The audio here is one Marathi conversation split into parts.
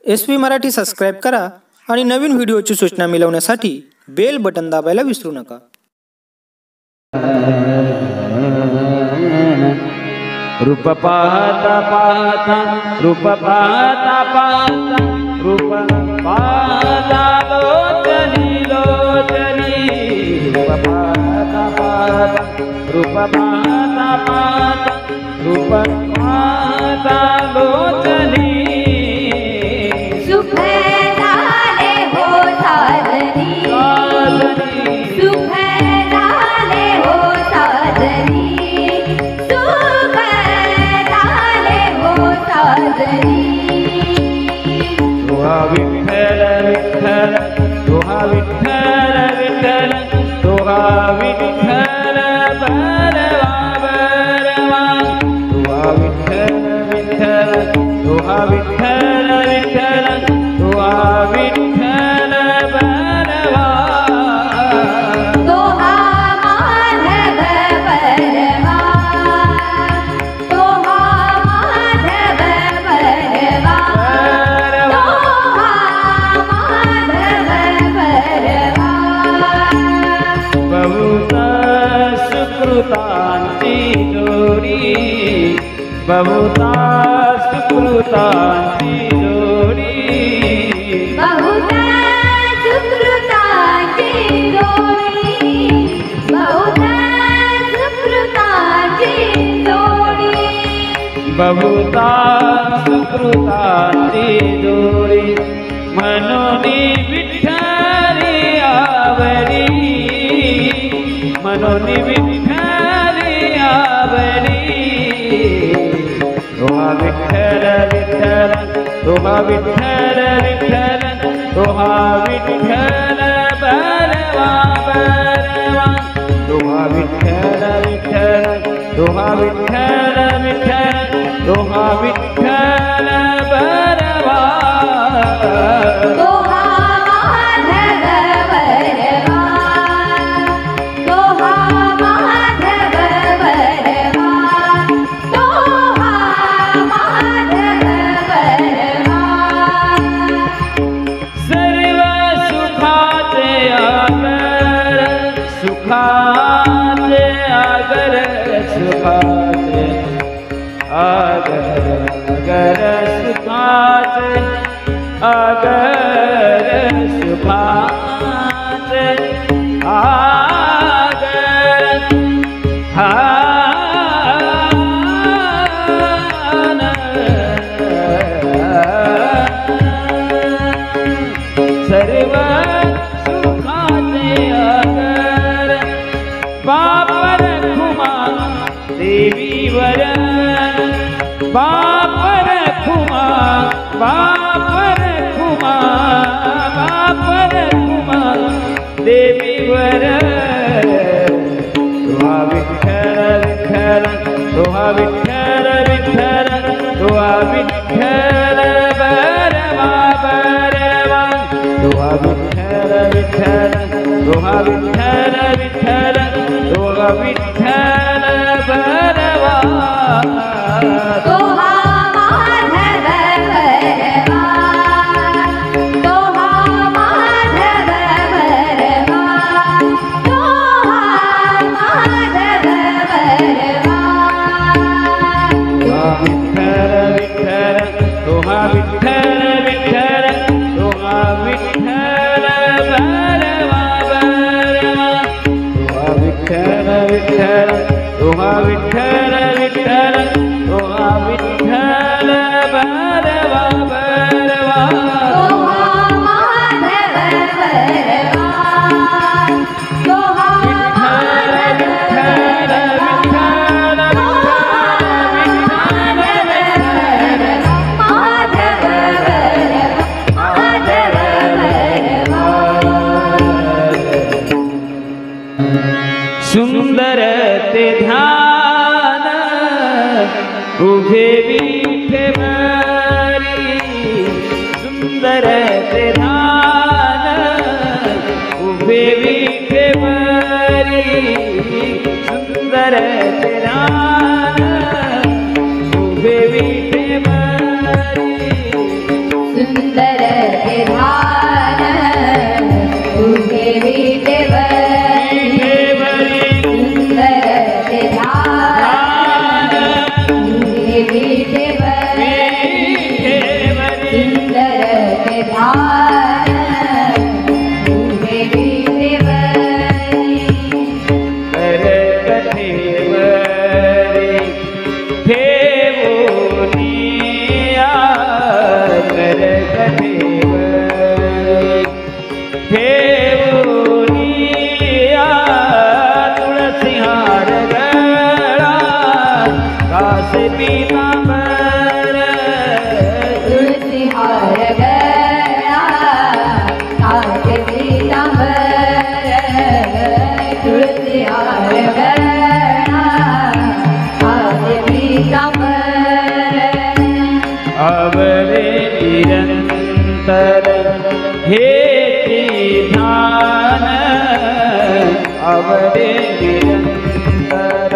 SV मराठी सबस्क्राइब करा आणि नवीन व्हिडिओची सूचना मिळवण्यासाठी बेल बटन दाबायला विसरू नका। रूप पाहता पाहता रूप पाहता पाहता रूप पाहता लोचनी लोचनी रूप पाहता पाहता रूप पाहता पाहता रूप पाहता लोचनी सुख झाले हो साजनी सुख झाले हो साजनी सुख झाले हो साजनी तुहा विठ्ठल विठ्ठल तुहा विठ्ठल विठ्ठल तुहा विठ्ठल बरवा बरवा तुहा विठ्ठल विठ्ठल तुहा विठ्ठल विठ्ठल तुहा विठ्ठल बरवा तोहा माधव बरवा तोहा माधव बरवा तोहा माधव बरवा बहुत सुकृतांची जोडी बहुत सुकृतांची जोडी बहुधा सुकृताची जोडी बहुधा सुकृताची जोडी बहुता सुकृतांची जोडी म्हणून विठ्ठली आवडी म्हणून विठ्ठली आवडी तुहा विठ्ठल विठ्ठल तुहा विठ्ठल विठ्ठल तुहा विठ्ठल बरवा बरवा तुहा विठ्ठल विठ्ठल तुहा विठ्ठल विठ्ठल तुहा विठ्ठल बरवा तोहा माधव बरवा तोहा माधव बरवा तोहा माधव बरवा सर्व सुखाचे आगर सुखाचे आगर सुखाचे आगर आगर सुखाचे आगर सुखाचे आगर सर्व सुखाचे आगर बापर खुमा देवीवर बापर खुमा बापर खुमा बापर खुमा देवीवर तुहा विठ्ठल विठ्ठल तुहा विठ्ठल विठ्ठल तुहा विठ्ठल बरवा बरवा तुहा विठ्ठल विठ्ठल तुहा विठ्ठल विठ्ठल तुहा विठ्ठल बरवा तोहा माधव बरवा तोहा माधव बरवा तोहा माधव बरवा तुहा विठ्ठल विठ्ठल तुहा विठ्ठल विठ्ठल तुहा विठ्ठल बरवा बरवा तुहा विठ्ठल विठ्ठल तुहा विठ्ठल विठ्ठल तुहा विठ्ठल बरवा बरवा तोहा माधव बरवा तोहा माधव बरवा माधव बरवा माधव बरवा सुंदर ते ध्यान उभे विठेवरी सुंदर ते ध्यान उभे विठेवरी सुंदर ते ध्यान उभे विठेवरी सुंदर विधान उभे विठेवरी सुंदर विधान उभे विठेवरी सुंदर विधान उभे विठेवरी करकठेवरी ठेवोनिया करकठेवरी ठेवोनिया तुळसी हार गळा कास पीतांबर तुलसी हार गळा कास पीतांबर तुलसी हार गळा कास पीतांबर आवरे निरंतर हे ध्यान आवरे निरंतर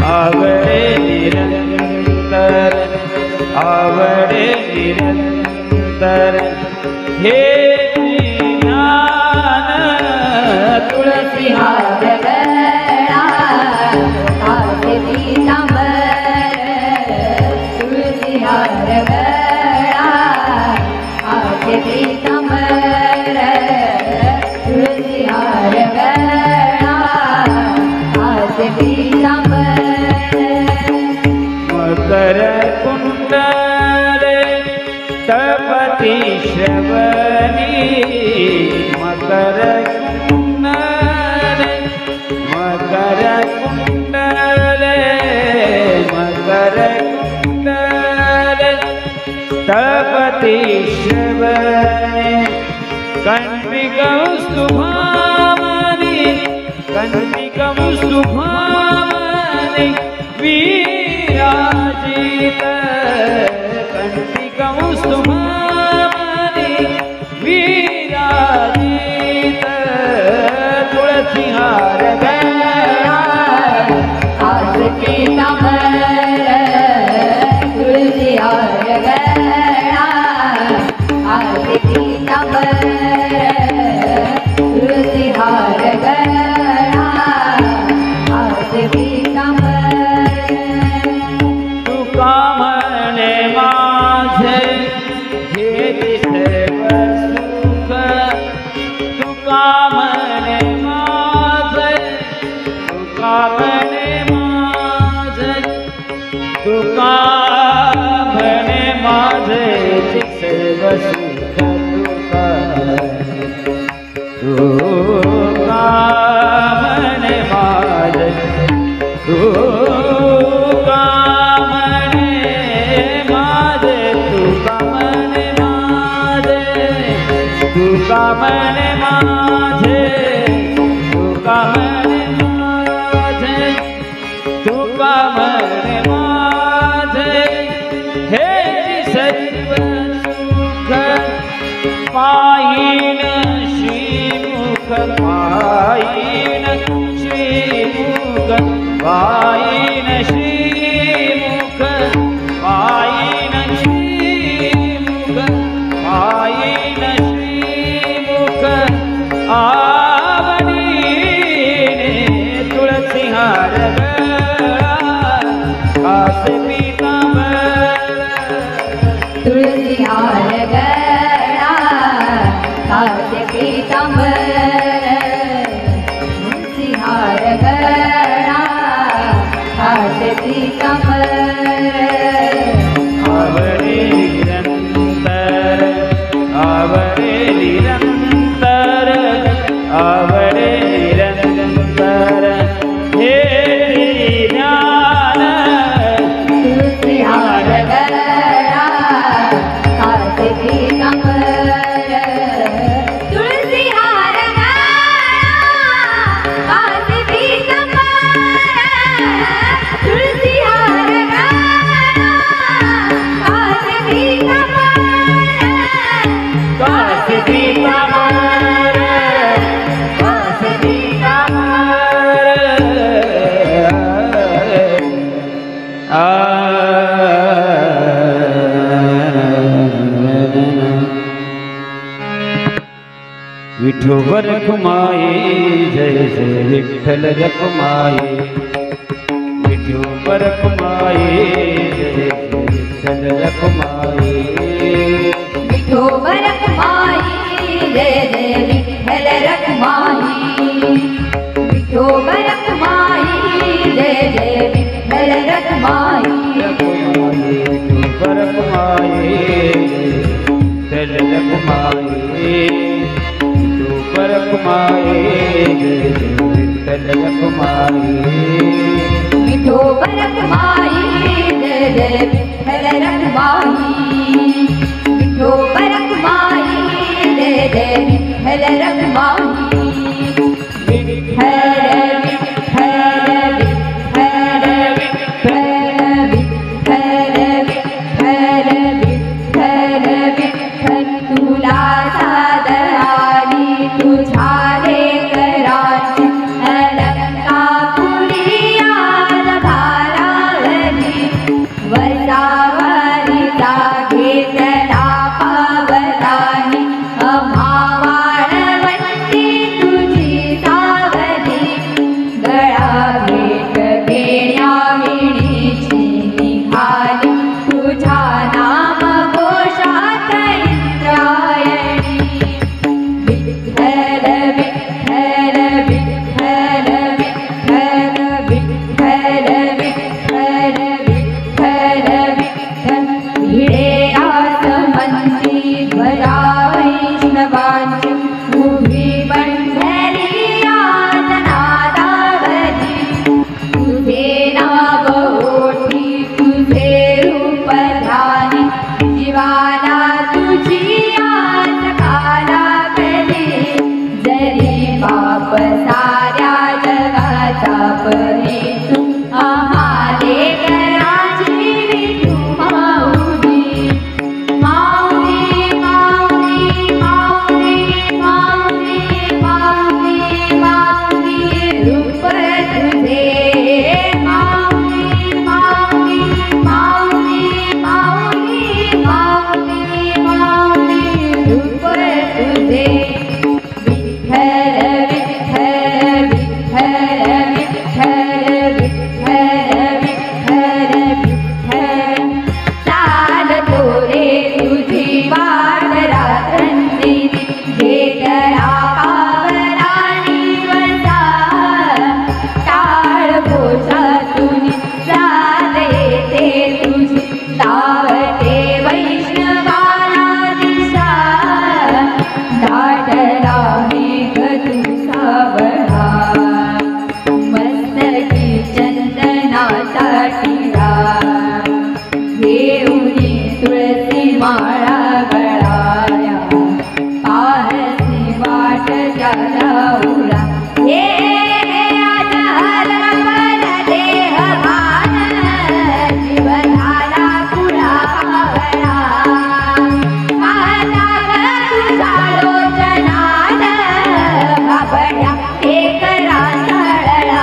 आवरे निरंतर आवरे निरंतर हे ध्यान तुलसी हार गळा कास पीतांबर तुलसी हार गळा कास पीतांबर तुलसी हार गळा कास पीतांबर मकर कुंडल तपती श्रवणी मकर कुंडल मकर कुंडल मकर कुंडल तपती श्रवणी कण्टिकौस्तुभामणि कण्टिकौस्तुभामणि विराजित कण्टिकौस्तुभामणि विराजित तुळसी हार गळा कास पीतांबर तुलसी हार गळा कास पीतांबर तुलसी हार गळा कास पीतांबर तुका म्हणे माझे हे सर्व सुख तुका म्हणे माझे तुका म्हणे माझे तुका म्हणे माझे सर्व सुख तुका म्हणे माझे तुका म्हणे माझे तुका म्हणे माझे तुका म्हणे माझे तुका म्हणे माझे तुका म्हणे माझे हे सर्व सुख पायीन श्रीमुख पायीन श्रीमुख पायीन श्रीमुख पायीन श्रीमुख पायीन श्रीमुख आवडीने तुळसी हार गळा कास पीतांबर तुलसी हार गळा कास पीतांबर तुलसी हार गळा विठोबर रखुमाई जय जय विठ्ठल रखुमाई विठोबर रखुमाई जय जय विठ्ठल रखुमाई विठोबर रखुमाई जय जय विठ्ठल रखुमाई विठोबर रखुमाई जय जय विठ्ठल रखुमाई विठोबर रखुमाई विठ्ठल रखुमाई विठोबर रखुमाई जय जय विठ्ठल रखुमाई विठोबर रखुमाई जय जय विठ्ठल रखुमाई विठोबर रखुमाई जय जय विठ्ठल रखुमाई विठ्ठल विठ्ठल विठ्ठल विठ्ठल विठ्ठल विठ्ठल विठ्ठल तुला सादराली तुझ्या लेकराची अलंकापुरी आज भारावली वसावरी घेतला पावलानी अमावाळवंती तुझी सावली गळा भेट घेण्याविणीची निघाली तुझ्या नाम घोषात इंद्रायणी विठ्ठल विठ्ठल विठ्ठल विठ्ठल विठ्ठल विठ्ठल विठ्ठल विठ्ठल भिडे आसमंती ध्वजा वैष्णवांची उभी पंढरी आज नादावली तुझे नाव ओठी तुझे रूप ध्यानी जीवाला तुझी आज कालावली जरी बाप साऱ्या जगाचा परी तू आम्हाले कराची विठू माऊली माऊली माऊली माऊली माऊली माऊली माऊली रूप तुझे माऊली माऊली माऊली माऊली माऊली माऊली रूप तुझे विठ्ठल विठ्ठल विठ्ठल विठ्ठल विठ्ठल विठ्ठल विठ्ठल चालतो रे तुझी वाट रात्रंदिनी घेतला पावलानी वसा टाळ घोषातून चाल येते तुझी लावते वैष्णवाला दिशा दाटला मेघ तू सावळा मस्तकी चंदनाचा टिळा घेऊनी तुळसी माळा गळाल्या पाहसी वाट त्याला उरा हे आज हरपल देह भान जीव झाला पुरा पावला माझा तुझा लोचनान बाबड्या एक रांधळला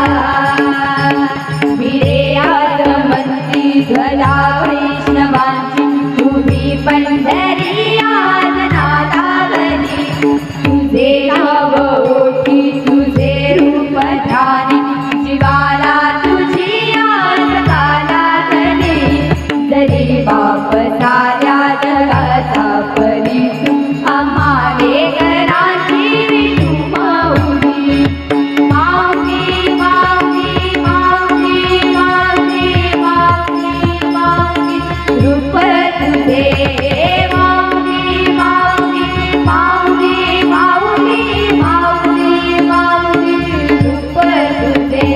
भिडे आसमंती ध्वजा वैष्णवांची उभी पंढरी आज नादावली तुझे नाव ओठी तुझे रूप ध्यानी जीवाला तुझी आज कालावली जरी बाप साऱ्या जगाचा परी तू आम्हाले कराची विठू माऊली माऊली माऊली माऊली माऊली माऊली माऊली रूप तुझे माऊली माऊली माऊली माऊली माऊली माऊली रूप तुझे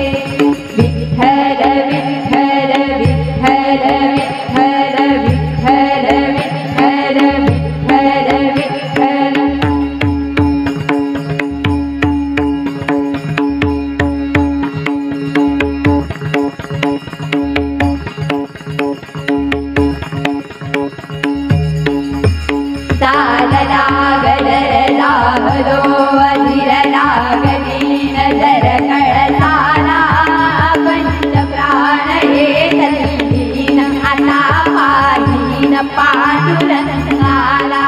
विठ्ठल विठ्ठल विठ्ठल विठ्ठल विठ्ठल विठ्ठल विठ्ठल विठ्ठल ताल लागल लागलो अधीर लागली नजर कळसाला पंच प्राण हे तल्लीन आता पाहीन पांडुरंगाला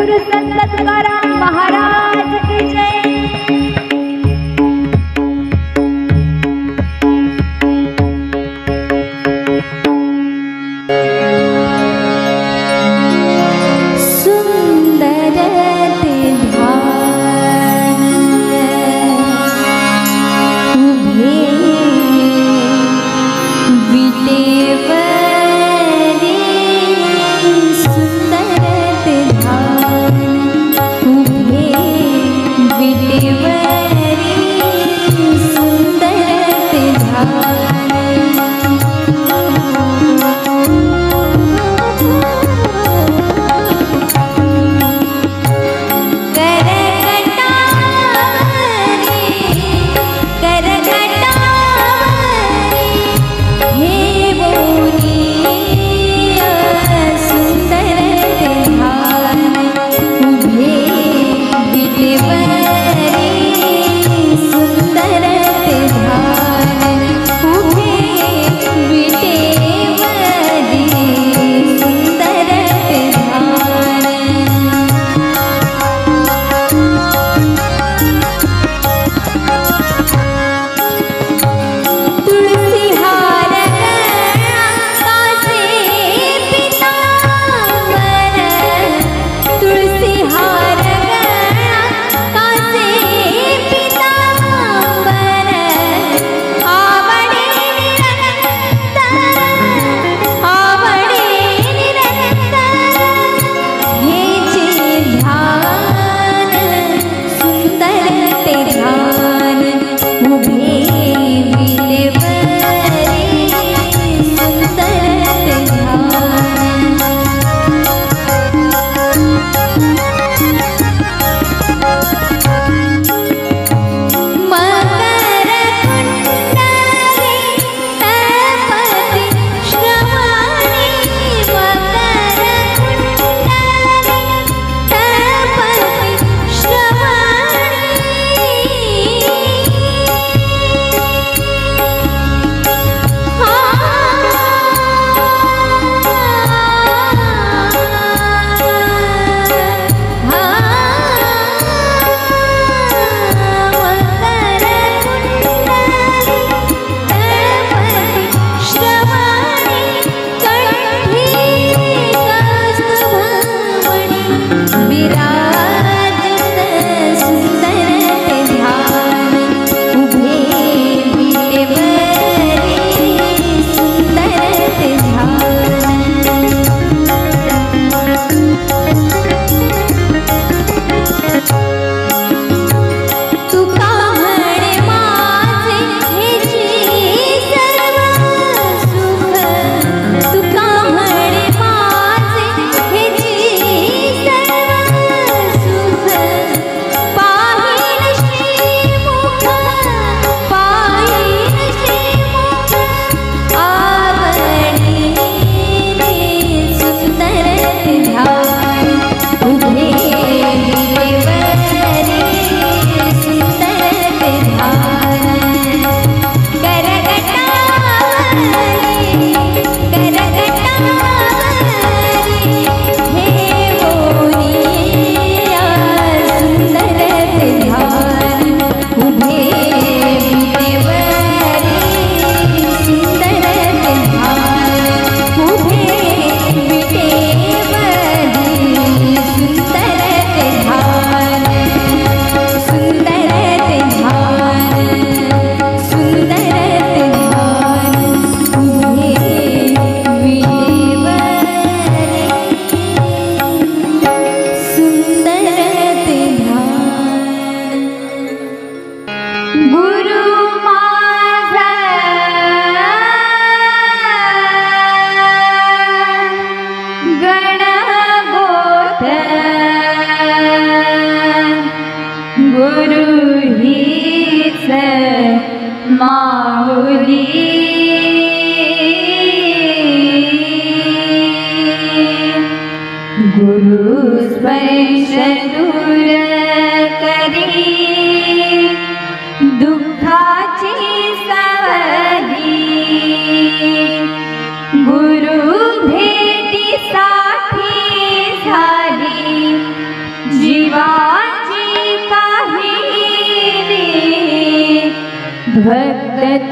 सद्गुरु संत तुकाराम महाराज की जय। सुंदर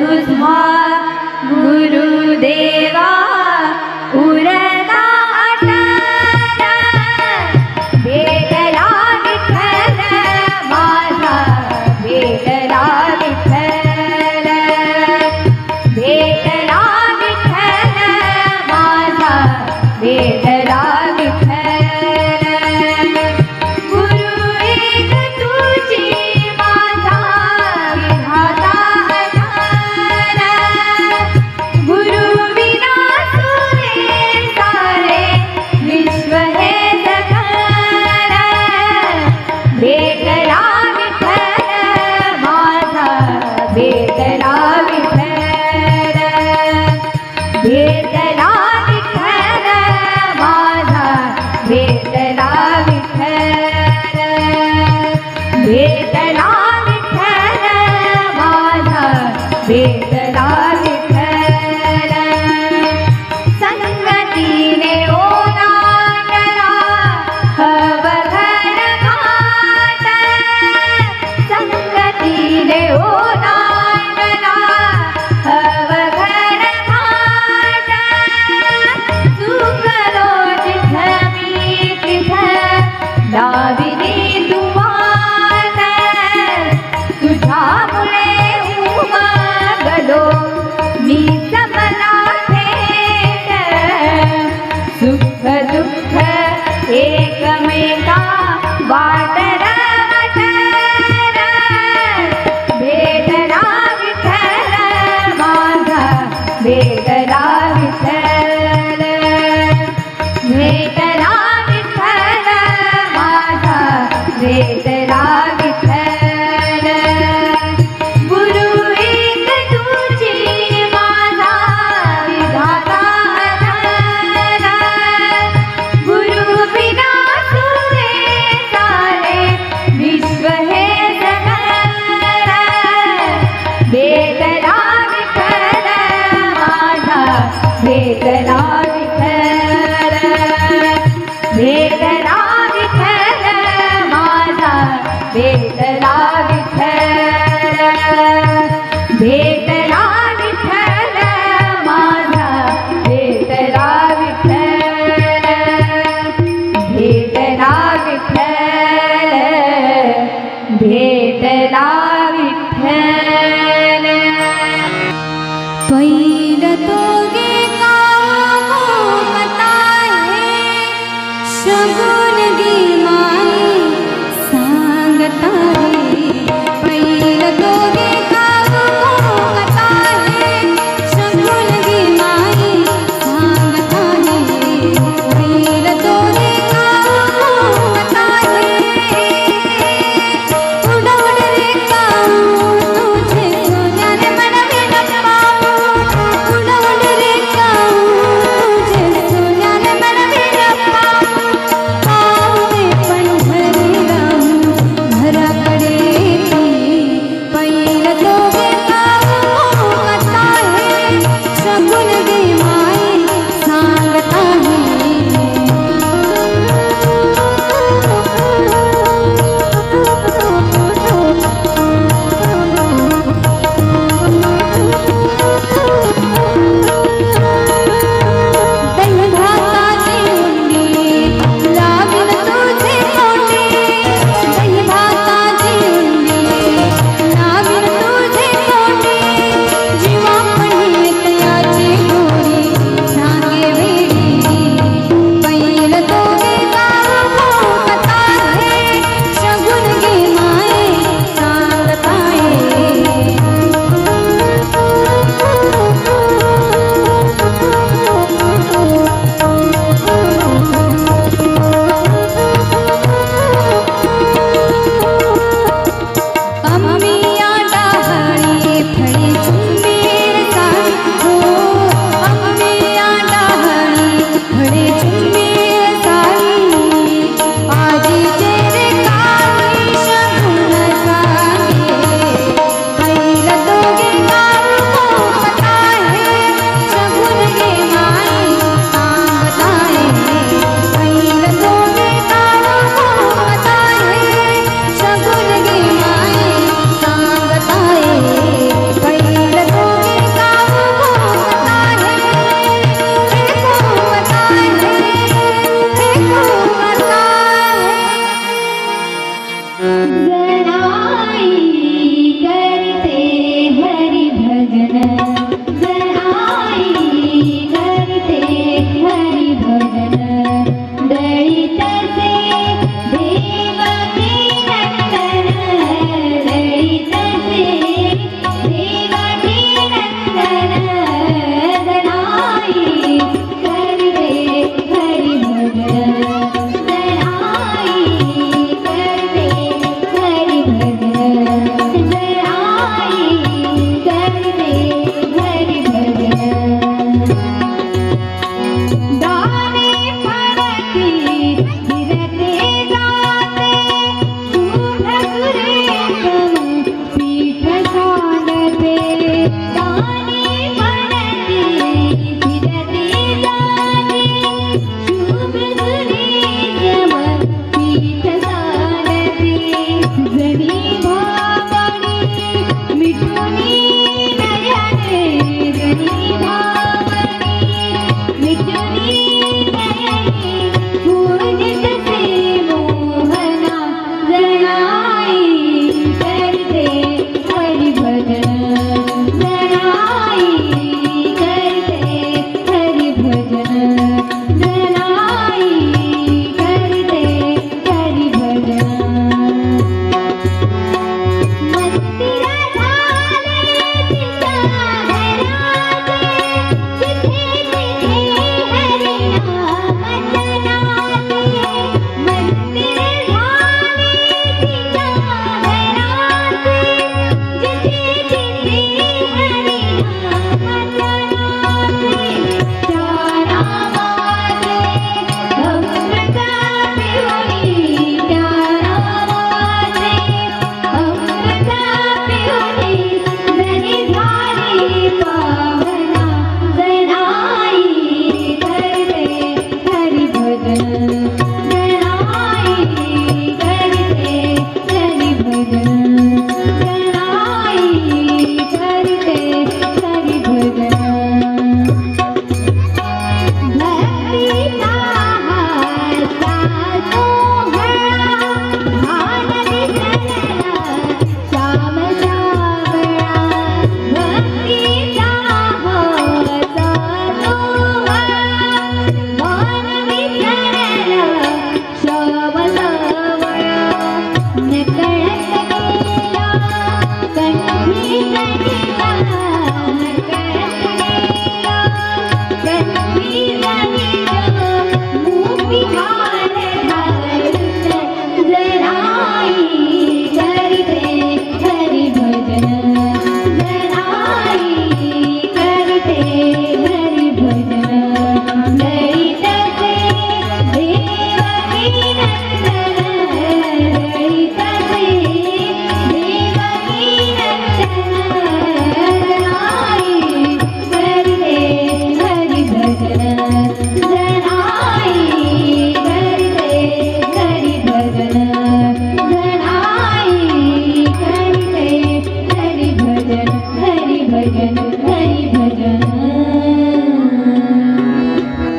तुझा गुरुदेवा उरता अटळ भेटला विठ्ठल माझा भेटला विठ्ठल भेटला विठ्ठल माझा भेटला विठ्ठल गुरु एक तुझी माझा विधाता अधार गुरु विना सुरे सारे विश्व हे जगणार भेटला विठ्ठल माझा भेटला विठ्ठल भेटला विठ्ठल माझा भेटला विठ्ठल भेटला विठ्ठल माझा भेटला विठ्ठल संगतीने ओलांडला अवघड घाट संगतीने ओलांडला अवघड घाट चुकलो जिथं मी तिथं लाविली तू वाट तुझ्यामुळे उमगलो मी जमला थेट सुख दुःख एकमेका वाटर वाटर भेटला विठ्ठल माझा भेटला विठ्ठल भेटला विठ्ठल माझा भेटला विठ्ठल गुरु एक तुझी माझा विधाता अधार गुरु विना सुरे सारे विश्व हे जगणार भेटला विठ्ठल माझा भेटला विठ्ठल भेटला विठ्ठल माझा भेटला विठ्ठल भेटला विठ्ठल माझा भेटला विठ्ठल भेटला विठ्ठल भेटला विठ्ठल पहिलं तोगे कामता हे शगुन गी माई सांगता हे पहिलं तोगे कामता हे शगुन गी माई सांगता हे पहिलं तोगे कामता हे उडवड रे काऊ तुझे सोन्याने मनवे न पाऊ उडवड रे काऊ तुझे सोन्याने मनवे न पाऊ पाऊ दे पण घरी राहू घराकडे ती पहिलं तोगे काऊ आता हे शगुन गे माई सांगता दही भाताची उंडी लावीन तुझे तोंडी दही भाताची उंडी लावीन तुझे तोंडी जीवा पण येतयाची गोडी सांगे वेडी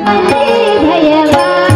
भगवान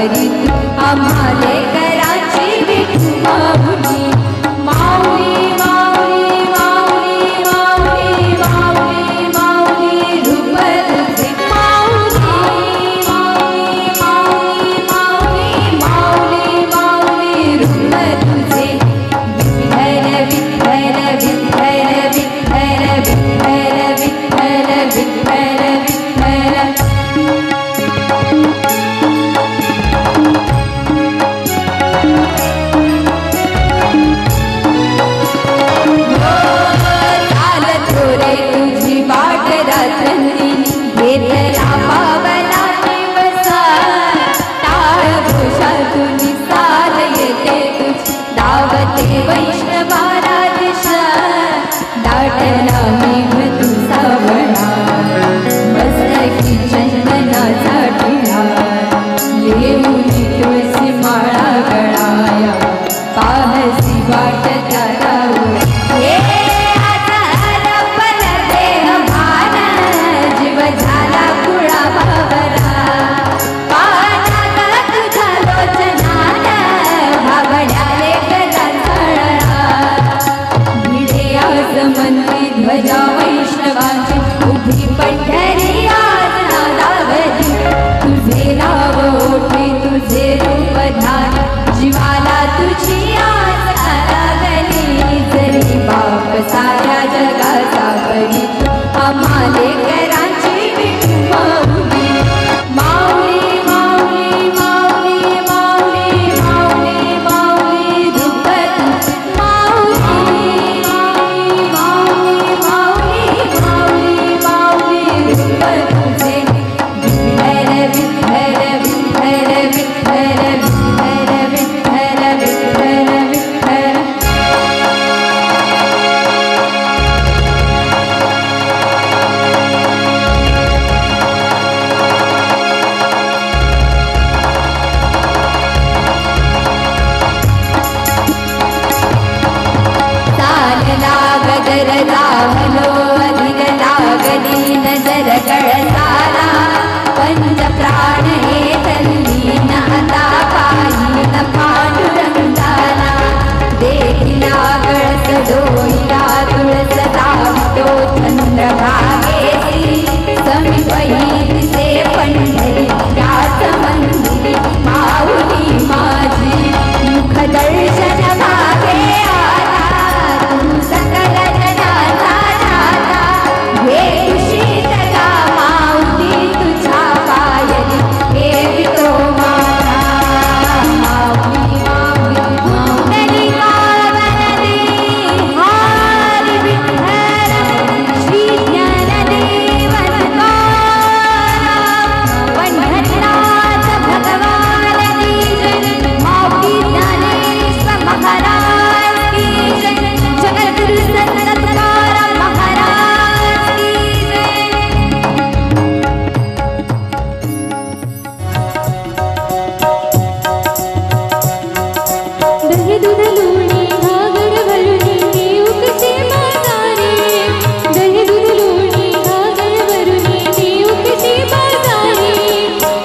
सावरी आम्हाले कराची विठू माऊली माऊली माऊली माऊली माऊली माऊली माऊली रूप तुझे माऊली माऊली माऊली माऊली माऊली माऊली रूप तुझे विठ्ठल विठ्ठल विठ्ठल विठ्ठल विठ्ठल विठ्ठल विठ्ठल विठ्ठल दाटला मेघ तुझा वळा मस्तकी चंदनाचा टिळा लेऊनी तुळशी माळा गळाया पाहसी वाट त्याला हे आता लपल देह भान जीव झाला कुळा बाबरा पाहता तुझा लोचनान भाबड्याले गदा चळला भिडे आज मंदी ध्वजा वैष्णवांची उभी पंढरी आज नादावली तुझे नाव ओठी तुझे रूप ध्यान जीवाला तुझी आज लागली जरी बाप साऱ्या जगाचा परी आम्हाले कराची विठू माऊली माऊली माऊली माऊली माऊली माऊली माऊली रूप तुझे माऊली माऊली माऊली माऊली माऊली माऊली रूप तुझे विठ्ठल विठ्ठल विठ्ठल विठ्ठल विठ्ठल विठ्ठल विठ्ठल विठ्ठल ताल लागदर लावलो अधीर लागली नजर कळसाला पंच प्राण हे तल्लीन आता पायीन पांडुरंगाला देखिला कळस डोईला तुळस दावतो चंद्रभागेसी समीपही से पंढरी याच मंदिरी माऊली माझी मुख दर्शन भागे आला तू सकल जनाचा दाता हे खुशीत गा माऊली तुझ्या पायरी हे विठो माझा माऊली माऊली माऊली कावनदी हरी विठ्ठल श्री ज्ञानदेव पंढरनाथ भगवान की जय माऊली ज्ञानेश्वर महाराज की जय जगद्गुरु संत तुकाराम महाराज की जय दही दूध लोणी घागर भरुनी नेऊ कसे बाजारे दही दूध लोणी घागर भरुनी नेऊ कसे बाजारे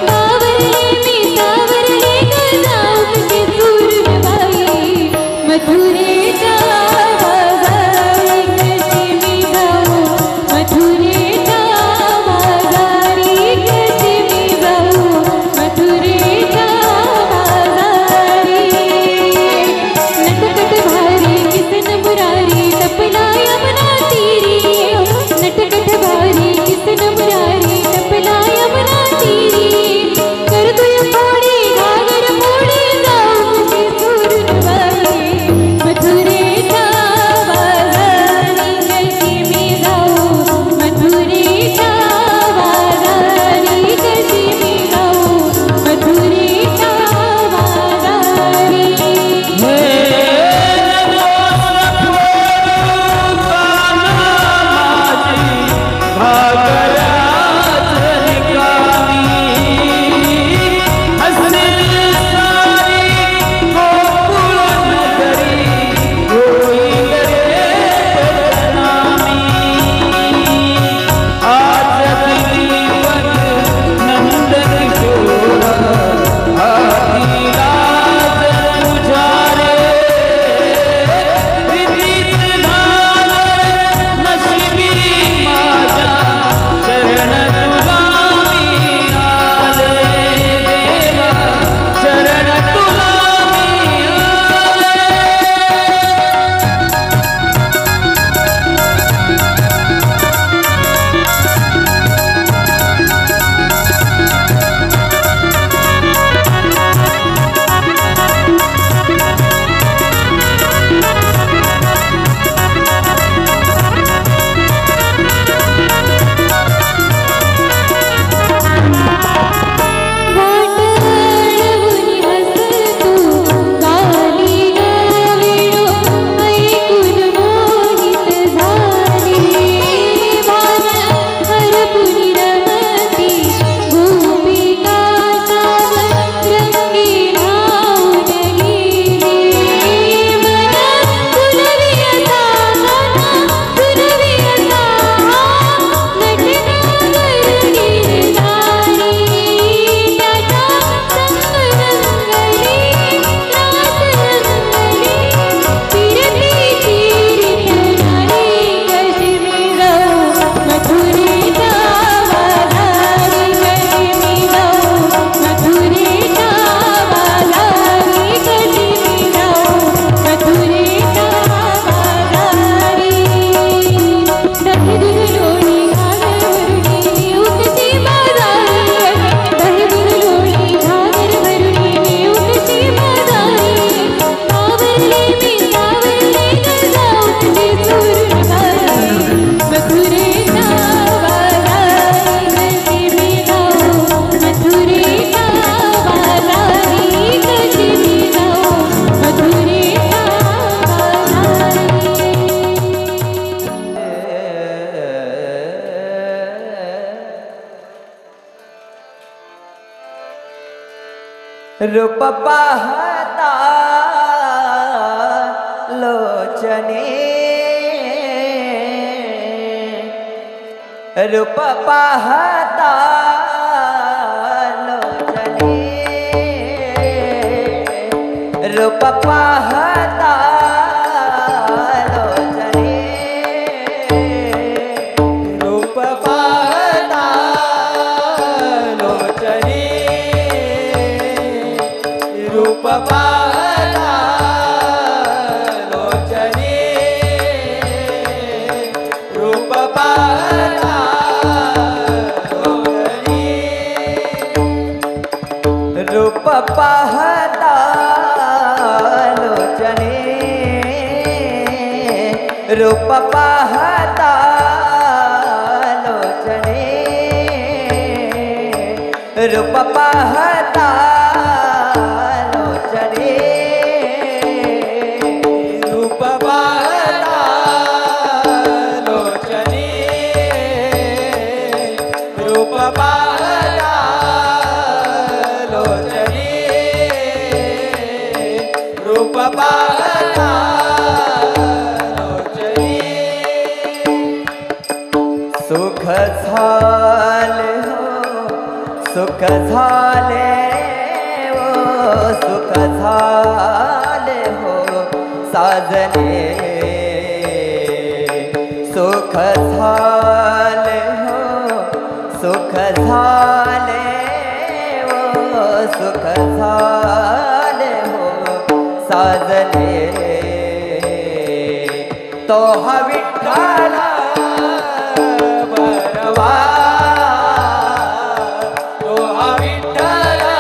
बावरले मी सावरले ग जाऊ कसे चूर बाई मथुरेच्या बाजारी कशी मी जाऊ मथुरेच्या बाजारी कशी मी जाऊ मथुरेच्या बाजारी नटखट भारी किसन मुरारी टपला यमुना तीरी नटखट भारी किसन मुरारी टपला यमुना तीरी करतोय फोडी घागर फोडी जाऊ कशी चोरून बाई रूप पाहता लोचने रूप पाहता लोचने रूप पाहता लोचने रूप पाहता लोचने रूप पाहता लोचने रूप पाहता लोचने रूप पाहता लोचने रूप पाहता लोचने रूप पाहता लोचने रूप पाहता लोचने रूप पाहता लोचने रूप पाहता लोचने सुख झाले हो सुख झाले हो सुख झाले हो साजने सुख झाले हो सुख झाले हो सुख झाले हो साजने तो हा विठ्ठला बरवा तो हा विठ्ठला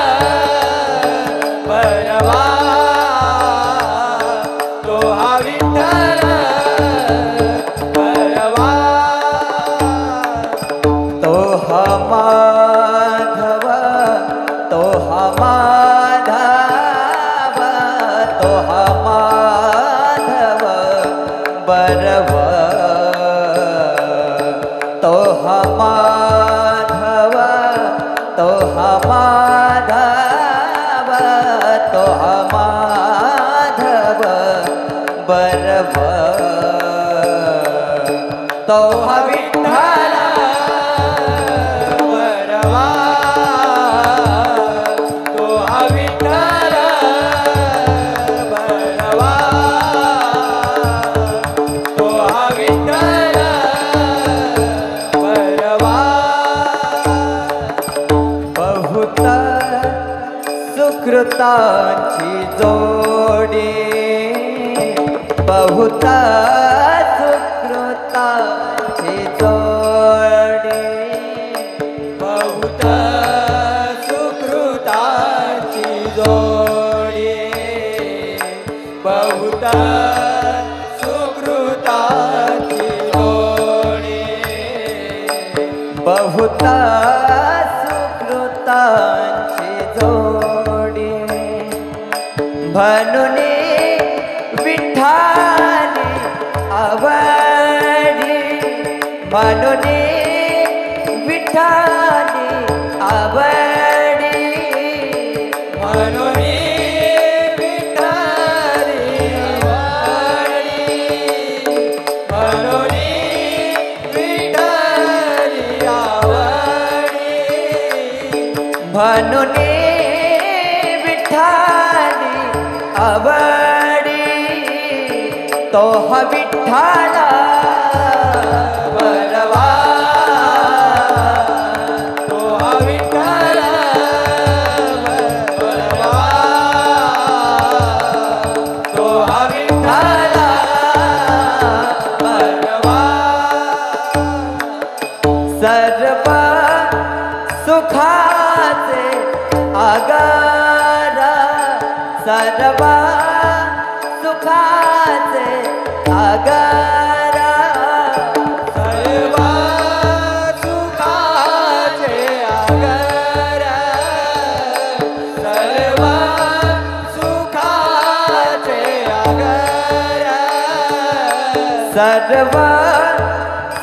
बरवा तो हा विठ्ठला बरवा तो हा माधव तो हा माधव तो हा माधव बरव तो हा माधव तो हा माधव तो हा माधव बरव तो हा विठ्ठला बरवा तो हा विठ्ठला बरवा तो हा विठ्ठला बरवा बहुत सुकृतांची जोडी बहुत सुकृतांची जोडी बहुत सुकृतांची जोडी बहुत सुकृतांची जोडी बहुत सुकृतांची जोडी म्हणून विठ्ठली आवडी म्हणून विठ्ठली आवडी म्हणून विठ्ठली आवडी म्हणून विठ्ठली आवडी म्हणून विठ्ठली आवडी तो हा विठ्ठला बरवा तो हा विठ्ठला बरवा तो हा विठ्ठला बरवा सर्व सुखाचे आगार सर्व सुखाचे आगार सर्व सुखाचे आगार सर्व सुखाचे आगार सर्व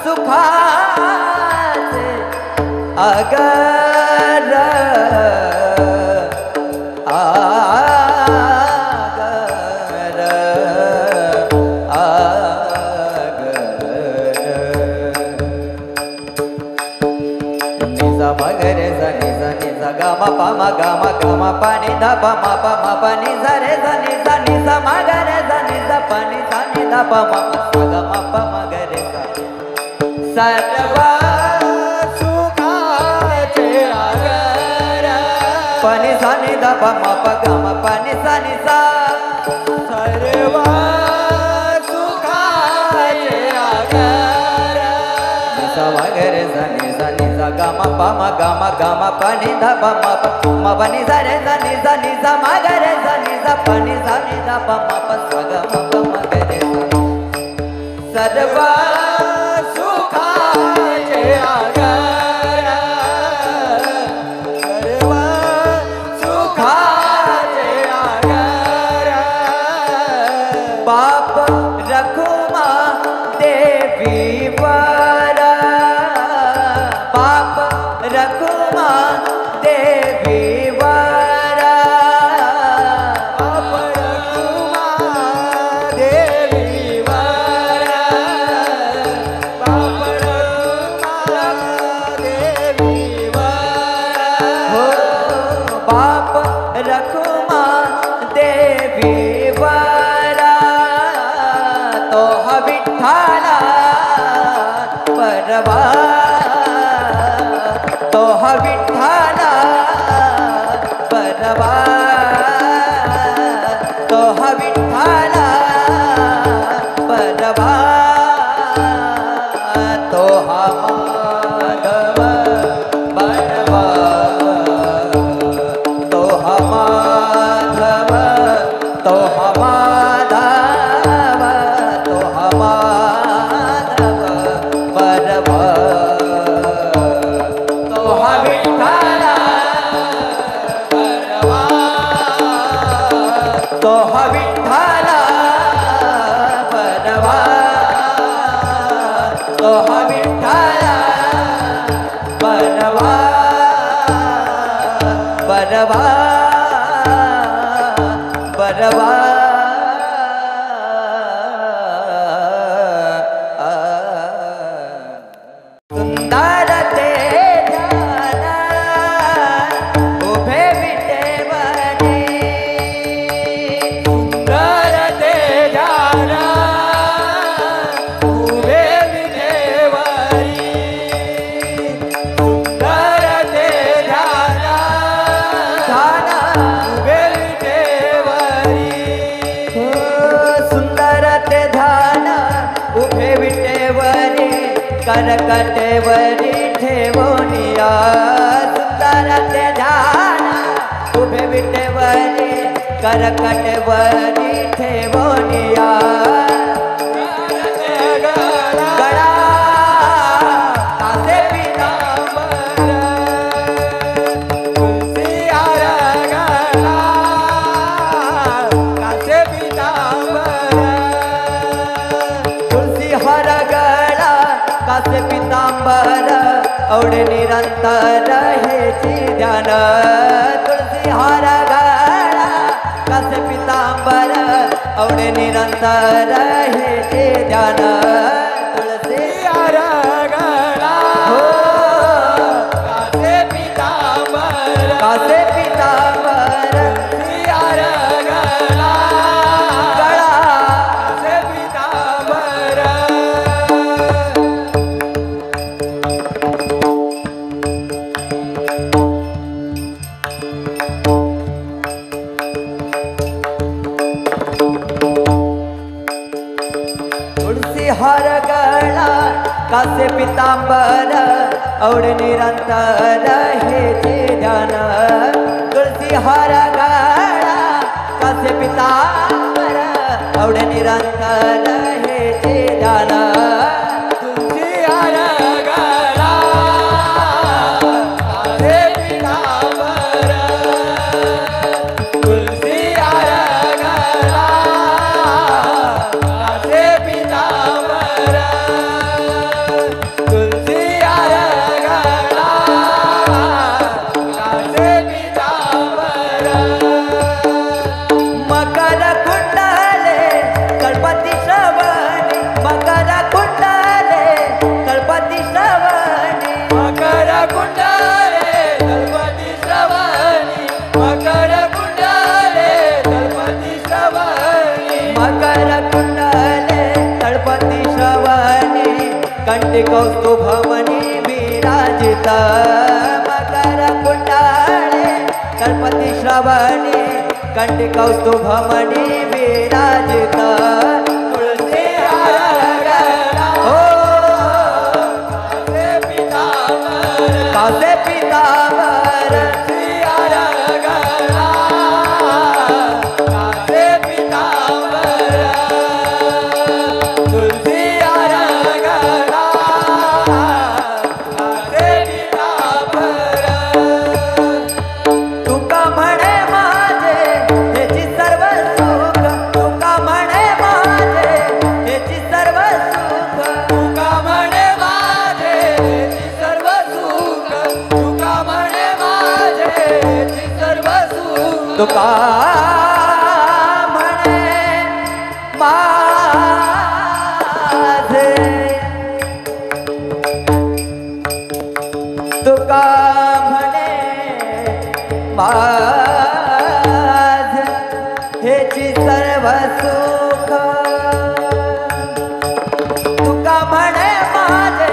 सुखाचे आगार म प नि ध प म प म प नि ध रे ध नि ध नि ध म ग रे ध नि ध प नि ध नि ध प म प स ग म प म ग रे ध सर्व सुखाचे आगर प नि ध नि ध प म प ग म प नि ध नि ध सर्व सुखाचे आगर नि स म ग रे ध नि ध नि ध ग म प म ग म ग म प नि ध प म प नि ध रे ध नि ध नि ध म ग रे ध नि ध प नि ध नि ध प म प स ग म प म ग रे ध सर्व सुखाचे आगर सर्व सुखाचे आगर बाप रखुमा देवी वर बाप रखुमा देवी वर बाप रखुमा देवी वर बाप रखुमा देवी वर हो बाप रखुमा देवी वर तो विठ्ठला परवा तो विठ्ठला परवा तो विठ्ठला परवा तो माधव परवा तो माधव तो माधव तो माधव परवा तो विठ्ठला परवा तो विठ्ठला परवा तो विठ्ठला परवा परवा परवा सुंदर ते ध्यान उभे विटेवरी सुंदर ते ध्यान उभे विटेवरी सुंदर ते ध्यान उभे विटेवरी सुंदर ते ध्यान उभे विटेवरी करकटेवरी ठेवोनिया सुंदर ते ध्यान उभे विटेवरी करकटेवरी ठेवोनिया गळा कासे पितांबर तुलसी हार गळा कासे पितांबर तुलसी हार गळा कासे पितांबर औडे निरंतर हेची ध्यान तुलसी हार गळा कासे पितांबर औडे निरंतर हेची ध्यान तुलसी हार गळा हो कासे पितांबर कासे पितांबर तुलसी हार गळा गळा कासे पितांबर तुलसी हार गळा कासे पितांबर औड निरंतर हेचे ध्यान तुलसी हार गळा कासे पितांबर औड निरंतर हेचे ध्यान तुलसी हार गळा कासे पितांबर तुलसी हार गळा कासे पितांबर तुलसी हार गळा कासे पितांबर मकर कुंडले गणपती श्रवणी मकर कुंडले मकर कुंडले तळपती श्रवणी कंठी कौस्तुभमणी विराजित मकर कुंडले तळपती श्रवणी कंठी कौस्तुभमणी विराजित तुळसी कासे पितांबर तुका म्हणे माझे तुका म्हणे माझे हेची सर्व सुख तुका म्हणे माझे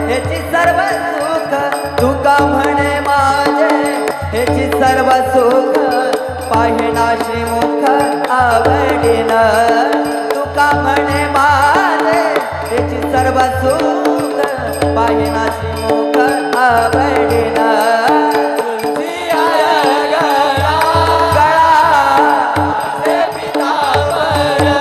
हेची सर्व सुख तुका म्हणे माझे हेची सर्व सुख पाहिनाशी मुख आवडीन तुका म्हणे माझे त्याची सर्व सुख पाहिनाशी मुख आवडीन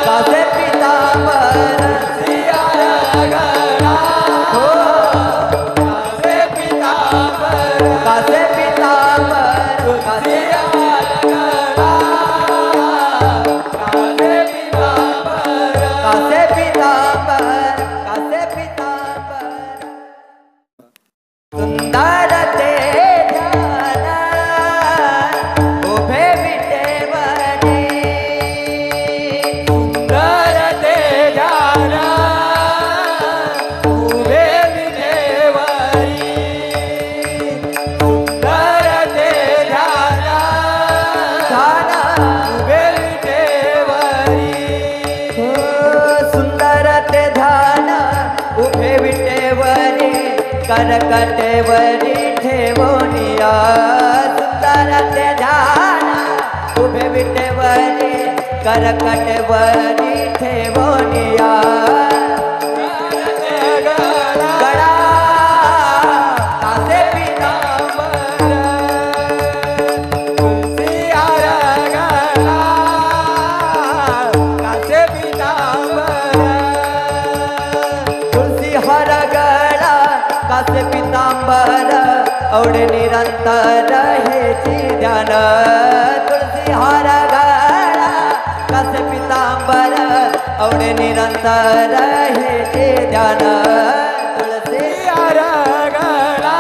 कासे पितांबर कासे सुंदर ते ध्यान उभे विटेवरी सुंदर ते ध्यान उभे विटेवरी सुंदर ते ध्यान उभे विटेवरी सुंदर ते ध्यान उभे विटेवरी करकटेवरी ठेवोनिया सुंदर ते ध्यान उभे विटेवरी करकटेवरी ठेवोनिया गळा कासे पितांबर तुळसी हार गळा कासे पितांबर तुळसी हार गळा कासे पितांबर आवडे निरंतर हेची ध्यान तुळसी हार गळा कासे पितांबर आवडे निरंतर हेची ध्यान तुळसी हार गळा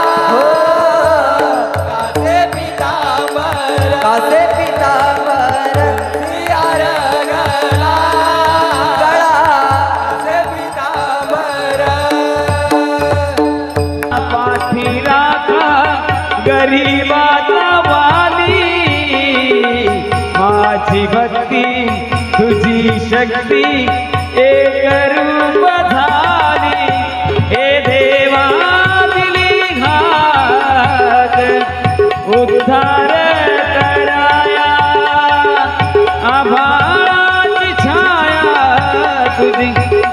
कासे पितांबर कासे पितांबर तुळसी हार गळा कासे पितांबर पाठी राखा गरीबाचा वाली माझी भक्ती तुझी शक्ती एक रूप झाली हे देवा दिली घात उद्धार कराया आभाळाची छाया तुझी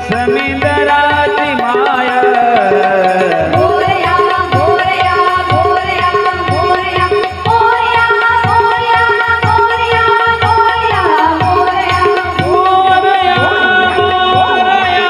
समुद्राची माया मोरया मोरया मोरया मोरया मोरया मोरया मोरया मोरया मोरया मोरया मोरया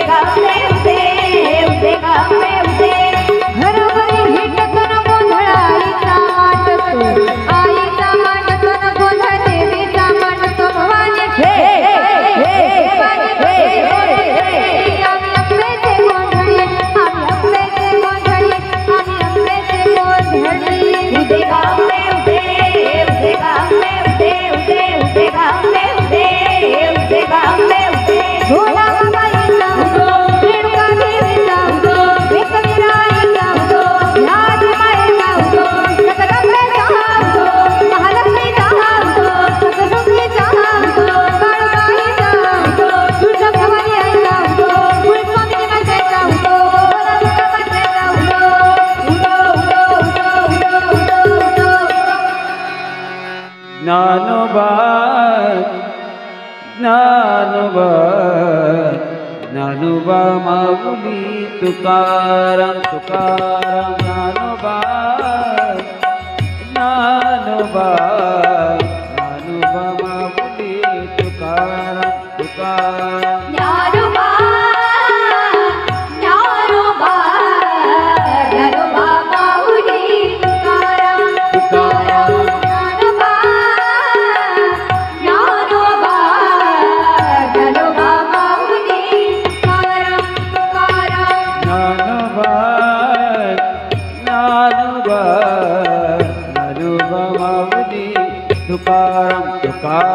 गावले उदे उदे गावले उदे घरोघरी हिंडतन गोंधळ आईचा मांडतो आईचा मांडतो न गोंधळ देवीचा मांडतो भवानी हे भवानी हे आम्ही अंबेचे गोंधळी आम्ही अंबेचे गोंधळी आम्ही अंबेचे गोंधळी उदे गावले उदे उदे गावले उदे उदे उदे गावले उदे उदे गावले उदे भोला बाबाईचा उदो रेणुका देवीचा उदो एकविराईचा उदो ह्याजी मायेचा उदो जगदंबेचा उदो महालक्ष्मीचा उदो सप्तशृंगीचा उदो काळूबाईचा उदो तुळजाभवानी आईचा उदो कुलस्वामिनी मातेचा उदो भोला मातेचा उदो उदो उदो उदो उदो उदो ज्ञानोबा ज्ञानोबा ज्ञानोबा माऊली तुकाराम तुकाराम ज्ञानोबा ज्ञानोबा ज्ञानोबा माऊली तुकाराम तुकाराम ज्ञानोबा ज्ञानोबा ज्ञानोबा माऊली तुकाराम तुकाराम ज्ञानोबा ज्ञानोबा ज्ञानोबा माऊली तुकाराम तुकाराम ज्ञानोबा ज्ञानोबा ज्ञानोबा माऊली तुकाराम तुकाराम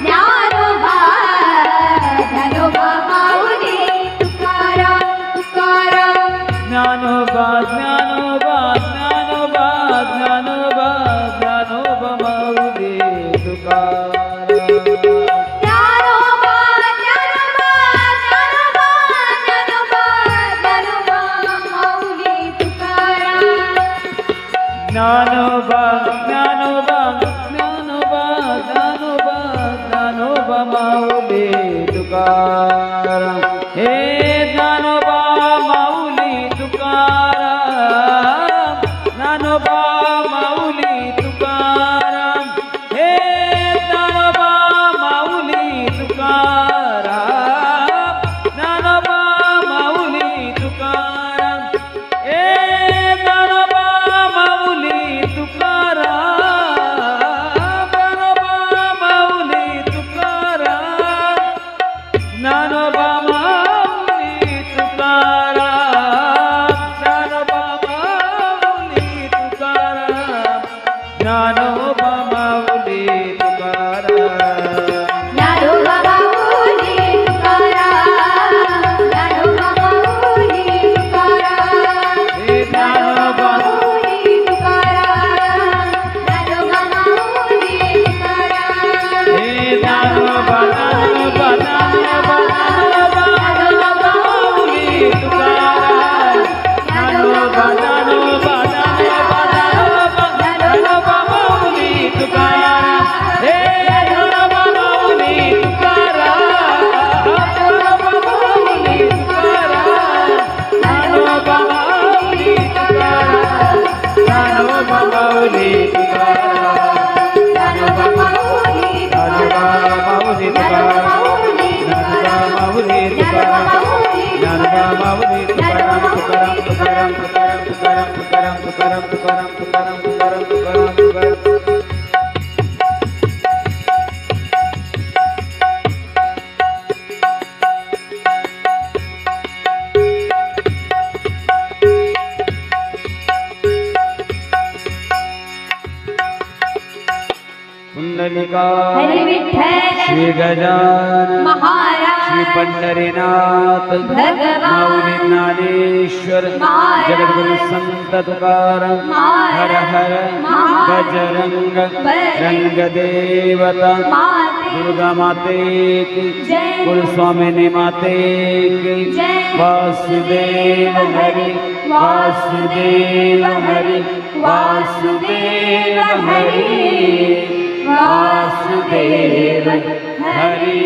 ज्ञानोबा ज्ञानोबा ज्ञानोबा माऊली तुकाराम तुकाराम ज्ञानोबा ज्ञानोबा ज्ञानोबा ज्ञानोबा ज्ञानोबा माऊली तुकाराम ज्ञानोबा ज्ञानोबा ज्ञानोबा ज्ञानोबा ज्ञानोबा माऊली तुकाराम ज्ञानोबा ज्ञानोबा ज्ञानोबा ज्ञानोबा ज्ञानोबा माऊली तुकाराम हे ज्ञानोबा माऊली तुकाराम ज्ञानोबा माऊली तुकाराम हे ज्ञानोबा माऊली तुकाराम ज्ञानोबा माऊली तुकाराम हे ज्ञानोबा माऊली तुकाराम ज्ञानोबा माऊली तुकाराम ज्ञानोबा माऊली तुकाराम ज्ञानोबा माऊली तुकाराम ज्ञानोबा माऊली तुकाराम ज्ञानोबा माऊली तुकाराम ज्ञानोबा माऊली तुकाराम हे ज्ञानोबा माऊली तुकाराम ज्ञानोबा माऊली तुकाराम हे ज्ञानोबा ज्ञानोबा ज्ञानोबा ज्ञानोबा माऊली तुकाराम ज्ञानोबा ज्ञानोबा ज्ञानोबा ज्ञानोबा माऊली तुकाराम हे ज्ञानोबा माऊली तुकाराम ज्ञानोबा माऊली तुकाराम ज्ञानोबा माऊली तुकाराम ज्ञानोबा माऊली तुकाराम ज्ञानोबा माऊली ज्ञानोबा माऊली तुकाराम ज्ञानोबा माऊली तुकाराम ज्ञानोबा माऊली तुकाराम तुकाराम तुकाराम तुकाराम तुकाराम तुकाराम तुकाराम तुकाराम तुकाराम तुकाराम तुकाराम तुकाराम पुंडलिका हरी विठ्ठल श्री गजानन महाराज श्री पंढरीनाथ भगवान माऊली ज्ञानेश्वर महाराज जगद्गुरु संत तुकाराम हर हर महाराज बजरंग बजरंग रंग देवता माते दुर्गा माते की जय कुलस्वामिनी माते की जय वासुदेव हरि वासुदेव हरि वासुदेव हरि वासुदेव हरि